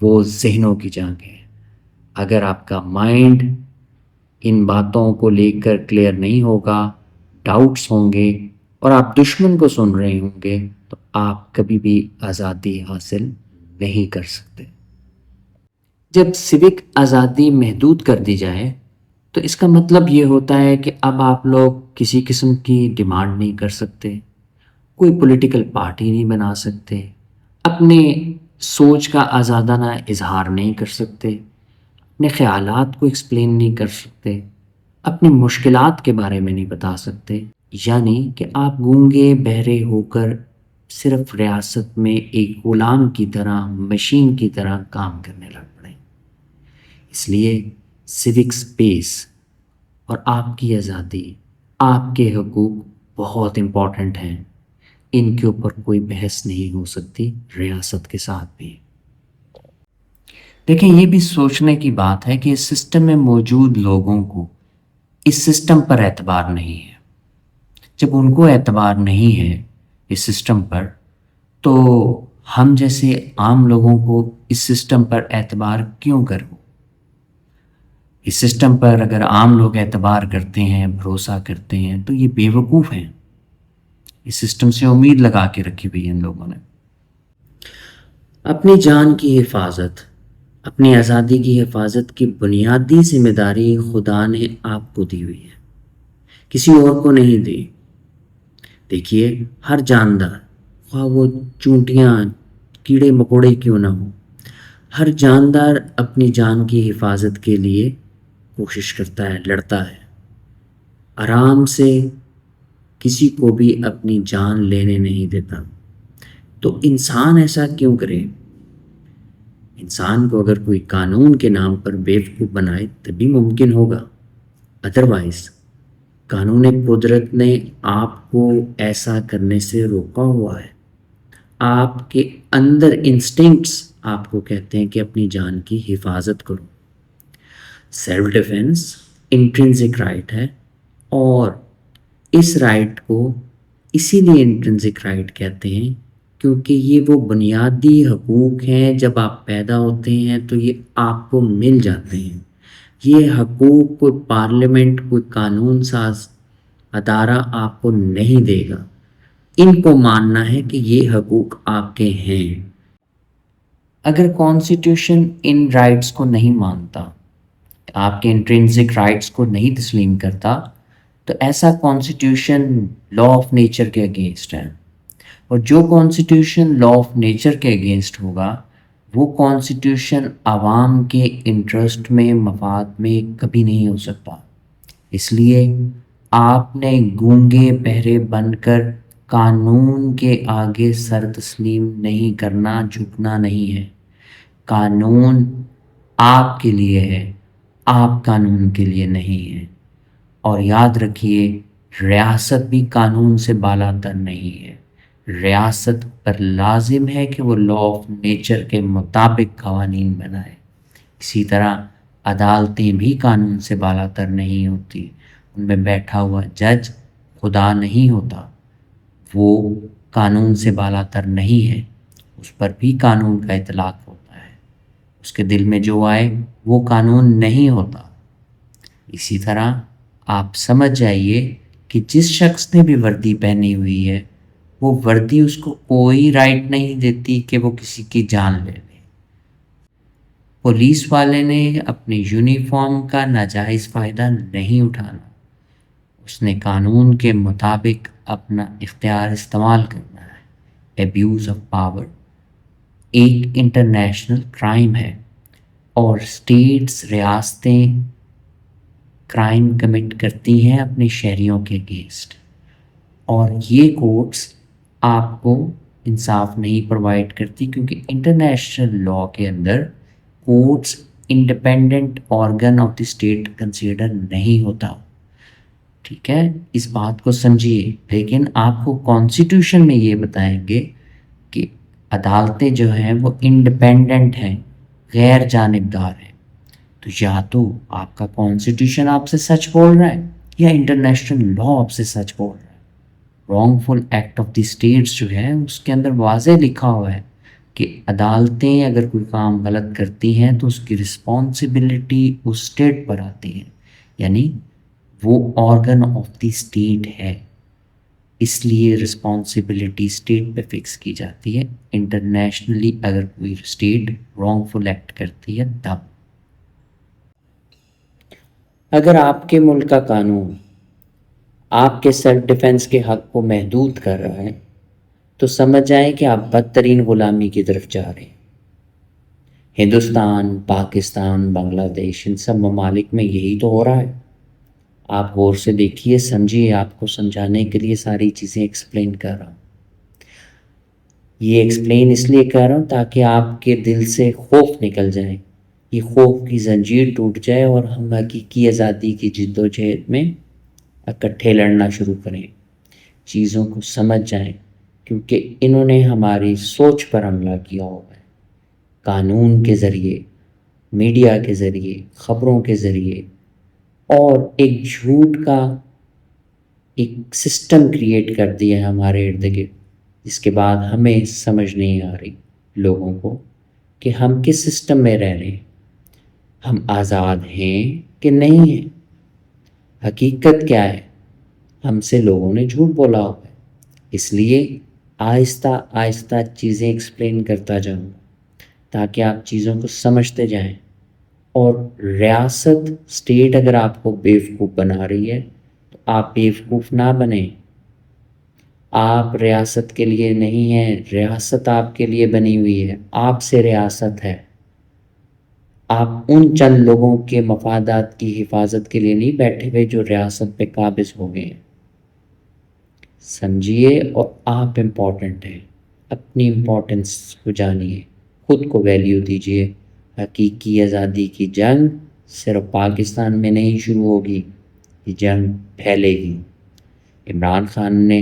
وہ ذہنوں کی جنگ ہے۔ اگر آپ کا مائنڈ ان باتوں کو لے کر کلیئر نہیں ہوگا، ڈاؤٹس ہوں گے اور آپ دشمن کو سن رہے ہوں گے، تو آپ کبھی بھی آزادی حاصل نہیں کر سکتے۔ جب سوک آزادی محدود کر دی جائے تو اس کا مطلب یہ ہوتا ہے کہ اب آپ لوگ کسی قسم کی ڈیمانڈ نہیں کر سکتے، کوئی پولیٹیکل پارٹی نہیں بنا سکتے، اپنے سوچ کا آزادانہ اظہار نہیں کر سکتے، اپنے خیالات کو ایکسپلین نہیں کر سکتے، اپنی مشکلات کے بارے میں نہیں بتا سکتے، یعنی کہ آپ گونگے بہرے ہو کر صرف ریاست میں ایک غلام کی طرح، مشین کی طرح کام کرنے لگ پڑے۔ اس لیے سیوک سپیس اور آپ کی آزادی، آپ کے حقوق بہت امپورٹنٹ ہیں، ان کے اوپر کوئی بحث نہیں ہو سکتی ریاست کے ساتھ بھی۔ دیکھیں، یہ بھی سوچنے کی بات ہے کہ اس سسٹم میں موجود لوگوں کو اس سسٹم پر اعتبار نہیں ہے۔ جب ان کو اعتبار نہیں ہے اس سسٹم پر، تو ہم جیسے عام لوگوں کو اس سسٹم پر اعتبار کیوں کرو؟ اس سسٹم پر اگر عام لوگ اعتبار کرتے ہیں، بھروسہ کرتے ہیں، تو یہ بے وقوف ہیں۔ اس سسٹم سے امید لگا کے رکھی ہوئی ہے ان لوگوں نے۔ اپنی جان کی حفاظت، اپنی آزادی کی حفاظت کی بنیادی ذمہ داری خدا نے آپ کو دی ہوئی ہے، کسی اور کو نہیں دی۔ دیکھیے، ہر جاندار، خواہ وہ چونٹیاں، کیڑے مکوڑے کیوں نہ ہوں، ہر جاندار اپنی جان کی حفاظت کے لیے کوشش کرتا ہے، لڑتا ہے، آرام سے کسی کو بھی اپنی جان لینے نہیں دیتا۔ تو انسان ایسا کیوں کرے؟ انسان کو اگر کوئی قانون کے نام پر بیوقوف بنائے تبھی ممکن ہوگا، ادروائز قانون قدرت نے آپ کو ایسا کرنے سے روکا ہوا ہے۔ آپ کے اندر انسٹنکٹس آپ کو کہتے ہیں کہ اپنی جان کی حفاظت کرو۔ سیلف ڈیفینس انٹرنسک رائٹ ہے، اور اس رائٹ کو اسی لیے انٹرنسک رائٹ کہتے ہیں کیونکہ یہ وہ بنیادی حقوق ہیں، جب آپ پیدا ہوتے ہیں تو یہ آپ کو مل جاتے ہیں۔ یہ حقوق کوئی پارلیمنٹ، کوئی قانون ساز ادارہ آپ کو نہیں دے گا، ان کو ماننا ہے کہ یہ حقوق آپ کے ہیں۔ اگر کانسٹیٹیوشن ان رائٹس کو نہیں مانتا، آپ کے انٹرنسک رائٹس کو نہیں تسلیم کرتا، تو ایسا کانسٹیٹیوشن لا آف نیچر کے اگینسٹ ہے، اور جو کانسٹیٹیوشن لا آف نیچر کے اگینسٹ ہوگا، وہ کانسٹیٹیوشن عوام کے انٹرسٹ میں، مفاد میں کبھی نہیں ہو سکتا۔ اس لیے آپ نے گونگے بہرے بن کر قانون کے آگے سر تسلیم نہیں کرنا، جھکنا نہیں ہے۔ قانون آپ کے لیے ہے، آپ قانون کے لیے نہیں ہے۔ اور یاد رکھیے، ریاست بھی قانون سے بالا تر نہیں ہے۔ ریاست پر لازم ہے کہ وہ لا آف نیچر کے مطابق قوانین بنائے۔ اسی طرح عدالتیں بھی قانون سے بالا تر نہیں ہوتی، ان میں بیٹھا ہوا جج خدا نہیں ہوتا، وہ قانون سے بالا تر نہیں ہے، اس پر بھی قانون کا اطلاق ہوتا ہے، اس کے دل میں جو آئے وہ قانون نہیں ہوتا۔ اسی طرح آپ سمجھ جائیے کہ جس شخص نے بھی وردی پہنی ہوئی ہے، وہ وردی اس کو کوئی رائٹ نہیں دیتی کہ وہ کسی کی جان لے لے۔ پولیس والے نے اپنے یونیفارم کا ناجائز فائدہ نہیں اٹھانا، اس نے قانون کے مطابق اپنا اختیار استعمال کرنا ہے۔ ایبیوز آف پاور ایک انٹرنیشنل کرائم ہے، اور اسٹیٹس، ریاستیں کرائم کمٹ کرتی ہیں اپنے شہریوں کے اگینسٹ، اور یہ کورٹس آپ کو انصاف نہیں پرووائڈ کرتی، کیونکہ انٹرنیشنل لاء کے اندر courts independent organ of the state consider نہیں ہوتا۔ ٹھیک ہے، اس بات کو سمجھیے۔ لیکن آپ کو کانسٹیٹیوشن میں یہ بتائیں گے کہ عدالتیں جو ہیں وہ انڈیپینڈنٹ ہیں، غیر جانبدار ہیں۔ تو یا تو آپ کا کانسٹیٹیوشن آپ سے سچ بول رہا ہے، یا انٹرنیشنل لاء آپ سے سچ بول رہا ہے۔ Wrongful act of the states جو ہے، اس کے اندر واضح لکھا ہوا ہے کہ عدالتیں اگر کوئی کام غلط کرتی ہیں تو اس کی رسپانسبلٹی اس اسٹیٹ پر آتی ہے، یعنی وہ آرگن آف دی اسٹیٹ ہے، اس لیے رسپانسبلٹی اسٹیٹ پہ فکس کی جاتی ہے انٹرنیشنلی اگر کوئی اسٹیٹ رانگ فل ایکٹ کرتی ہے تب۔ اگر آپ کے ملک کا قانون آپ کے سیلف ڈیفense کے حق کو محدود کر رہا ہے تو سمجھ جائیں کہ آپ بدترین غلامی کی طرف جا رہے ہیں۔ ہندوستان، پاکستان، بنگلہ دیش، ان سب ممالک میں یہی تو ہو رہا ہے۔ آپ غور سے دیکھیے، سمجھیے، آپ کو سمجھانے کے لیے ساری چیزیں ایکسپلین کر رہا ہوں۔ یہ ایکسپلین اس لیے کر رہا ہوں تاکہ آپ کے دل سے خوف نکل جائے، یہ خوف کی زنجیر ٹوٹ جائے اور ہم حقیقی آزادی کی جد و جہد میں اکٹھے لڑنا شروع کریں، چیزوں کو سمجھ جائیں، کیونکہ انہوں نے ہماری سوچ پر حملہ کیا ہوا ہے، قانون کے ذریعے، میڈیا کے ذریعے، خبروں کے ذریعے، اور ایک جھوٹ کا ایک سسٹم کریٹ کر دیا ہے ہمارے ارد گرد، جس کے بعد ہمیں سمجھ نہیں آ رہی لوگوں کو کہ ہم کس سسٹم میں رہ رہے ہیں، ہم آزاد ہیں کہ نہیں ہیں، حقیقت کیا ہے۔ ہم سے لوگوں نے جھوٹ بولا ہوا ہے، اس لیے آہستہ آہستہ چیزیں ایکسپلین کرتا جاؤں تاکہ آپ چیزوں کو سمجھتے جائیں۔ اور ریاست، اسٹیٹ اگر آپ کو بیوقوف بنا رہی ہے تو آپ بیوقوف نہ بنیں، آپ ریاست کے لیے نہیں ہیں، ریاست آپ کے لیے بنی ہوئی ہے، آپ سے ریاست ہے۔ آپ ان چند لوگوں کے مفادات کی حفاظت کے لیے نہیں بیٹھے ہوئے جو ریاست پہ قابض ہو گئے ہیں، سمجھیے۔ اور آپ امپورٹنٹ ہیں، اپنی امپورٹنس کو جانیے، خود کو ویلیو دیجیے۔ حقیقی آزادی کی جنگ صرف پاکستان میں نہیں شروع ہوگی، یہ جنگ پھیلے گی۔ عمران خان نے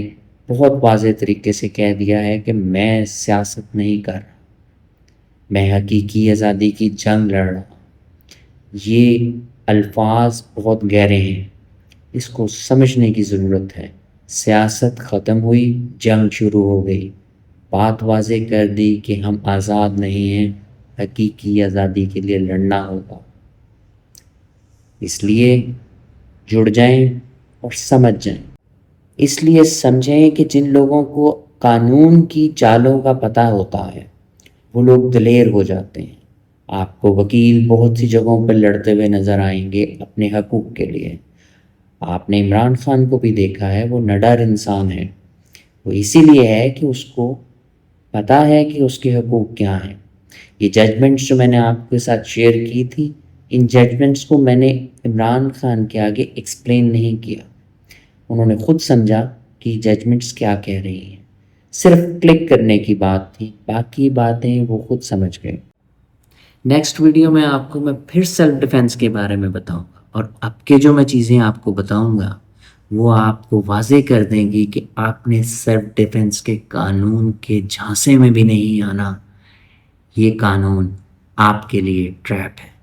بہت واضح طریقے سے کہہ دیا ہے کہ میں سیاست نہیں کر رہا، میں حقیقی آزادی کی جنگ لڑ رہا ہوں۔ یہ الفاظ بہت گہرے ہیں، اس کو سمجھنے کی ضرورت ہے۔ سیاست ختم ہوئی، جنگ شروع ہو گئی، بات واضح کر دی کہ ہم آزاد نہیں ہیں، حقیقی آزادی کے لیے لڑنا ہوگا۔ اس لیے جڑ جائیں اور سمجھ جائیں۔ اس لیے سمجھیں کہ جن لوگوں کو قانون کی چالوں کا پتہ ہوتا ہے وہ لوگ دلیر ہو جاتے ہیں۔ آپ کو وکیل بہت سی جگہوں پر لڑتے ہوئے نظر آئیں گے اپنے حقوق کے لیے۔ آپ نے عمران خان کو بھی دیکھا ہے، وہ نڈر انسان ہے، وہ اسی لیے ہے کہ اس کو پتہ ہے کہ اس کے حقوق کیا ہیں۔ یہ ججمنٹس جو میں نے آپ کے ساتھ شیئر کی تھی، ان ججمنٹس کو میں نے عمران خان کے آگے ایکسپلین نہیں کیا، انہوں نے خود سمجھا کہ ججمنٹس کیا کہہ رہی ہیں، صرف کلک کرنے کی بات تھی، باقی باتیں وہ خود سمجھ گئے۔ نیکسٹ ویڈیو میں آپ کو پھر سیلف ڈیفenس کے بارے میں بتاؤں گا، اور اب کے جو میں چیزیں آپ کو بتاؤں گا وہ آپ کو واضح کر دیں گی کہ آپ نے سیلف ڈیفenس کے قانون کے جھانسے میں بھی نہیں آنا، یہ قانون آپ کے لیے ٹریپ ہے۔